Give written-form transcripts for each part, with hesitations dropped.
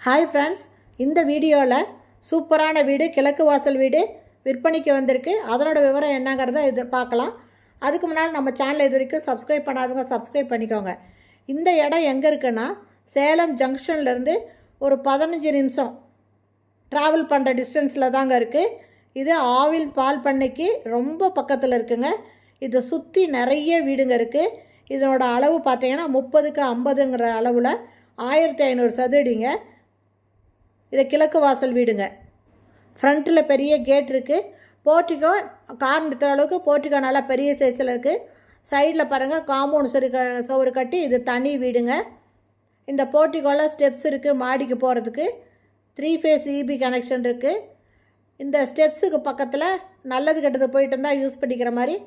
Hi friends, இந்த வீடியோவில் சூப்பரான வீடு, கிழக்கு வாசல் வீடு விற்பனைக்கு வந்திருக்கு. அதனோட விவரம் என்னங்கிறத இது பார்க்கலாம். அதுக்கு முன்னால் நம்ம சேனலை இது வரைக்கும் சப்ஸ்கிரைப் பண்ணாதவங்க சப்ஸ்கிரைப் பண்ணிக்கோங்க. இந்த இடம் எங்கே இருக்குன்னா, சேலம் ஜங்ஷன்லேருந்து ஒரு 15 நிமிஷம் ட்ராவல் பண்ணுற டிஸ்டன்ஸில் தாங்க இருக்குது. இது ஆவில் பால் பண்ணைக்கு ரொம்ப பக்கத்தில் இருக்குங்க. இதை சுற்றி நிறைய வீடுங்க இருக்குது. இதனோட அளவு பார்த்தீங்கன்னா 30க்கு 50ங்கிற அளவில் 1500 சதுரடிங்க. இது கிழக்கு வாசல் வீடுங்க. ஃப்ரண்ட்டில் பெரிய கேட் இருக்குது. போர்ட்டிகோ கார் நிறுத்துற அளவுக்கு போர்ட்டிகோ நல்லா பெரிய சைஸில் இருக்குது. சைடில் பாருங்கள் காம்பவுண்ட் சவுறு கட்டி இது தனி வீடுங்க. இந்த போர்ட்டிகோவில் ஸ்டெப்ஸ் இருக்குது. மாடிக்கு போகிறதுக்கு 3 ஃபேஸ் இபி கனெக்ஷன் இருக்குது. இந்த ஸ்டெப்ஸுக்கு பக்கத்தில் நல்லது கெட்டது போயிட்டு இருந்தால் யூஸ் பண்ணிக்கிற மாதிரி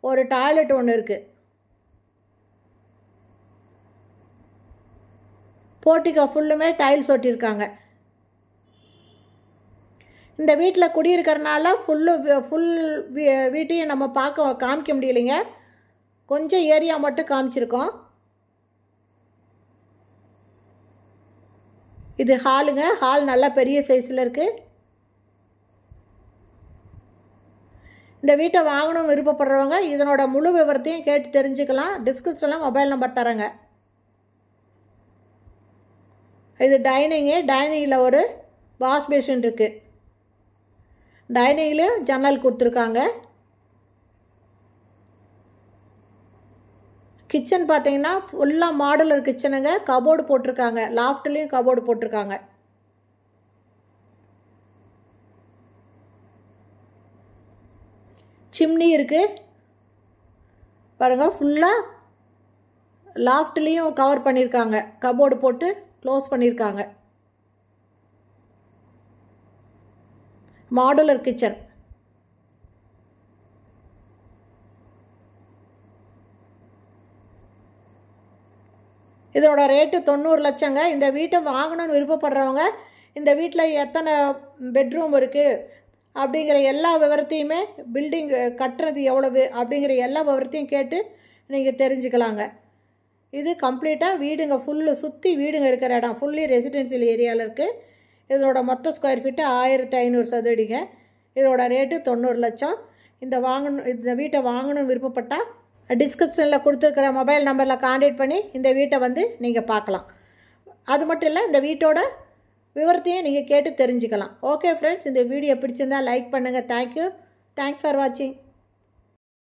ஒரு டாய்லெட் ஒன்று இருக்குது. போர்ட்டிகோ ஃபுல்லுமே டைல்ஸ் ஒட்டியிருக்காங்க. இந்த வீட்டில் குடியிருக்கிறனால ஃபுல் வீட்டையும் நம்ம காமிக்க முடியலைங்க. கொஞ்சம் ஏரியா மட்டும் காமிச்சிருக்கோம். இது ஹாலுங்க. ஹால் நல்லா பெரிய சைஸில் இருக்குது. இந்த வீட்டை வாங்கணும் விருப்பப்படுறவங்க இதனோட முழு விவரத்தையும் கேட்டு தெரிஞ்சுக்கலாம். டிஸ்கிரிப்ஷனில் மொபைல் நம்பர் தரேங்க. இது டைனிங்கில் ஒரு வாஷ் பேஷன் இருக்குது. டைனிங்லேயும் ஜன்னல் கொடுத்துருக்காங்க. கிச்சன் பார்த்தீங்கன்னா ஃபுல்லாக மாடுலர் கிச்சனுங்க. கபோர்டு போட்டிருக்காங்க. லாஃப்ட்லேயும் கபோர்டு போட்டிருக்காங்க. சிம்னி இருக்குது பாருங்கள். ஃபுல்லாக லாஃப்ட்லேயும் கவர் பண்ணியிருக்காங்க. கபோர்டு போட்டு க்ளோஸ் பண்ணியிருக்காங்க. Modular kitchen. இதோட ரேட்டு 90 லட்சங்க. இந்த வீட்டை வாங்கணும்னு விருப்பப்படுறவங்க இந்த வீட்டில் எத்தனை பெட்ரூம் இருக்குது அப்படிங்கிற எல்லா விவரத்தையுமே, பில்டிங் கட்டுறது எவ்வளவு அப்படிங்கிற எல்லா விவரத்தையும் கேட்டு நீங்கள் தெரிஞ்சுக்கலாங்க. இது கம்ப்ளீட்டாக வீடுங்க. சுற்றி வீடுங்க இருக்கிற இடம் ஃபுல்லி ரெசிடென்சியல் ஏரியாவில் இருக்குது. இதோட மொத்த ஸ்கொயர் ஃபீட்டு 1500 சதுரடிங்க. இதோட ரேட்டு 90 லட்சம். இந்த வீட்டை வாங்கணும்னு விருப்பப்பட்டால் டிஸ்கிரிப்ஷனில் கொடுத்துருக்கிற மொபைல் நம்பரில் கான்டாக்ட் பண்ணி இந்த வீட்டை வந்து நீங்கள் பார்க்கலாம். அது மட்டும் இல்லை, இந்த வீட்டோட விவரத்தையும் நீங்கள் கேட்டு தெரிஞ்சுக்கலாம். ஓகே ஃப்ரெண்ட்ஸ், இந்த வீடியோ பிடிச்சிருந்தால் லைக் பண்ணுங்கள். தேங்க்யூ. தேங்க்ஸ் ஃபார் வாட்சிங்.